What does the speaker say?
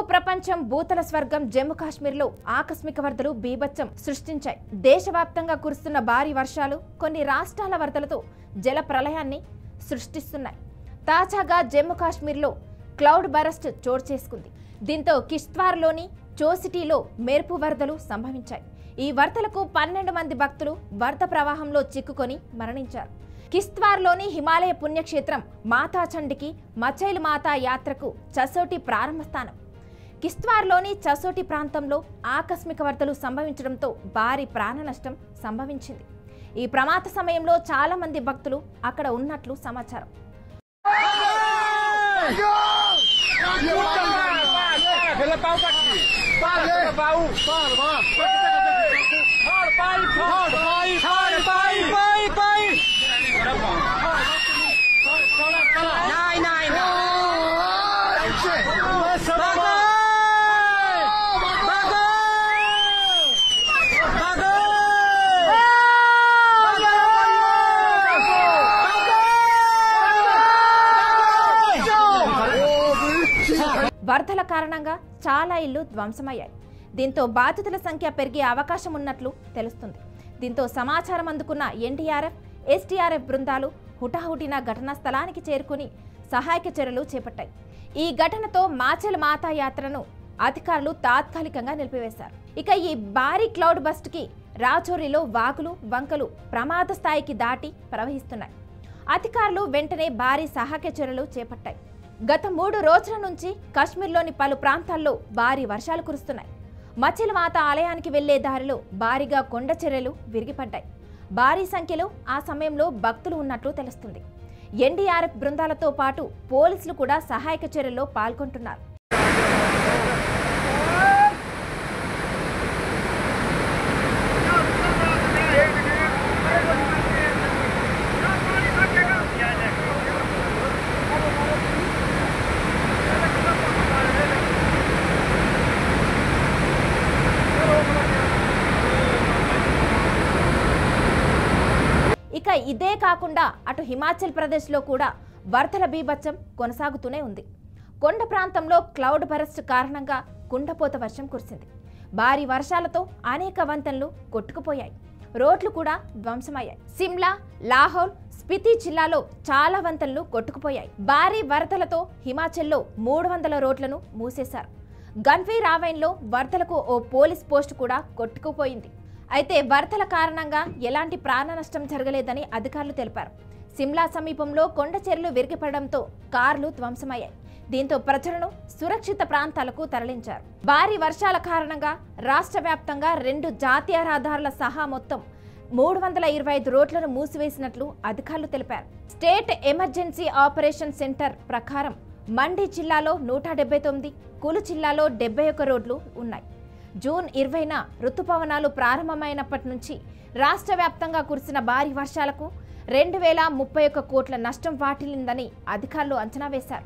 భూప్రపంచం భూతల స్వర్గం జమ్మూ కాశ్మీర్లో ఆకస్మిక వరదలు బీభత్సం సృష్టించాయి. దేశవ్యాప్తంగా కురుస్తున్న భారీ వర్షాలు కొన్ని రాష్ట్రాల వరదలతో జల ప్రళయాన్ని సృష్టిస్తున్నాయి. తాజాగా జమ్మూ కాశ్మీర్లో క్లౌడ్ బరస్ట్ చోటు చేసుకుంది. దీంతో కిష్త్వార్లోని చోసిటీలో మెరుపు వరదలు సంభవించాయి. ఈ వరదలకు 12 మంది భక్తులు వరద ప్రవాహంలో చిక్కుకొని మరణించారు. కిష్త్వార్లోని హిమాలయ పుణ్యక్షేత్రం మాతాచండికి మచైల్ మాతా యాత్రకు చసోటి ప్రారంభ స్థానం. కిష్త్వార్లోని చసోటి ప్రాంతంలో ఆకస్మిక వరదలు సంభవించడంతో భారీ ప్రాణ నష్టం సంభవించింది. ఈ ప్రమాద సమయంలో చాలా మంది భక్తులు అక్కడ ఉన్నట్లు సమాచారం. వరదల కారణంగా చాలా ఇళ్లు ధ్వంసమయ్యాయి. దీంతో బాధితుల సంఖ్య పెరిగే అవకాశం ఉన్నట్లు తెలుస్తుంది. దీంతో సమాచారం అందుకున్న ఎన్డీఆర్ఎఫ్, ఎస్డీఆర్ఎఫ్ బృందాలు హుటాహుటిన ఘటనా స్థలానికి చేరుకుని సహాయక చర్యలు చేపట్టాయి. ఈ ఘటనతో మాచల్ మాతా యాత్రను అధికారులు తాత్కాలికంగా నిలిపివేశారు. ఇక ఈ భారీ క్లౌడ్ బస్ట్ కి రాజౌరిలో వాగులు, వంకలు ప్రమాద స్థాయికి దాటి ప్రవహిస్తున్నాయి. అధికారులు వెంటనే భారీ సహాయక చర్యలు చేపట్టాయి. గత 3 రోజుల నుంచి కాశ్మీర్లోని పలు ప్రాంతాల్లో భారీ వర్షాలు కురుస్తున్నాయి. మచైల్ మాత ఆలయానికి వెళ్లే దారిలో భారీగా కొండ చర్యలు విరిగిపడ్డాయి. భారీ సంఖ్యలో ఆ సమయంలో భక్తులు ఉన్నట్లు తెలుస్తుంది. ఎన్డీఆర్ఎఫ్ బృందాలతో పాటు పోలీసులు కూడా సహాయక చర్యల్లో పాల్గొంటున్నారు. ఇక ఇదే కాకుండా అటు హిమాచల్ ప్రదేశ్లో కూడా వరదల బీభత్సం కొనసాగుతూనే ఉంది. కొండ ప్రాంతంలో క్లౌడ్ బరస్ట్ కారణంగా కుండపోత వర్షం కురిసింది. భారీ వర్షాలతో అనేక వంతెనలు కొట్టుకుపోయాయి. రోడ్లు కూడా ధ్వంసమయ్యాయి. సిమ్లా, లాహౌల్, స్పితి జిల్లాలో చాలా వంతెనలు కొట్టుకుపోయాయి. భారీ వరదలతో హిమాచల్లో 300 రోడ్లను మూసేశారు. గన్వీ రావైన్లో వరదలకు ఓ పోలీస్ పోస్టు కూడా కొట్టుకుపోయింది. అయితే వరదల కారణంగా ఎలాంటి ప్రాణ నష్టం జరగలేదని అధికారులు తెలిపారు. సిమ్లా సమీపంలో కొండ చర్యలు విరిగిపడడంతో కార్లు ధ్వంసమయ్యాయి. దీంతో ప్రజలను సురక్షిత ప్రాంతాలకు తరలించారు. భారీ వర్షాల కారణంగా రాష్ట్ర వ్యాప్తంగా 2 జాతీయ రహదారుల సహా మొత్తం 325 రోడ్లను మూసివేసినట్లు అధికారులు తెలిపారు. స్టేట్ ఎమర్జెన్సీ ఆపరేషన్ సెంటర్ ప్రకారం మండి జిల్లాలో 179, కులు జిల్లాలో 71 రోడ్లు ఉన్నాయి. జూన్ 20న ఋతుపవనాలు ప్రారంభమైనప్పటి నుంచి రాష్ట్ర వ్యాప్తంగా కురిసిన భారీ వర్షాలకు 2031 కోట్ల నష్టం వాటిల్లిందని అధికారులు అంచనా వేశారు.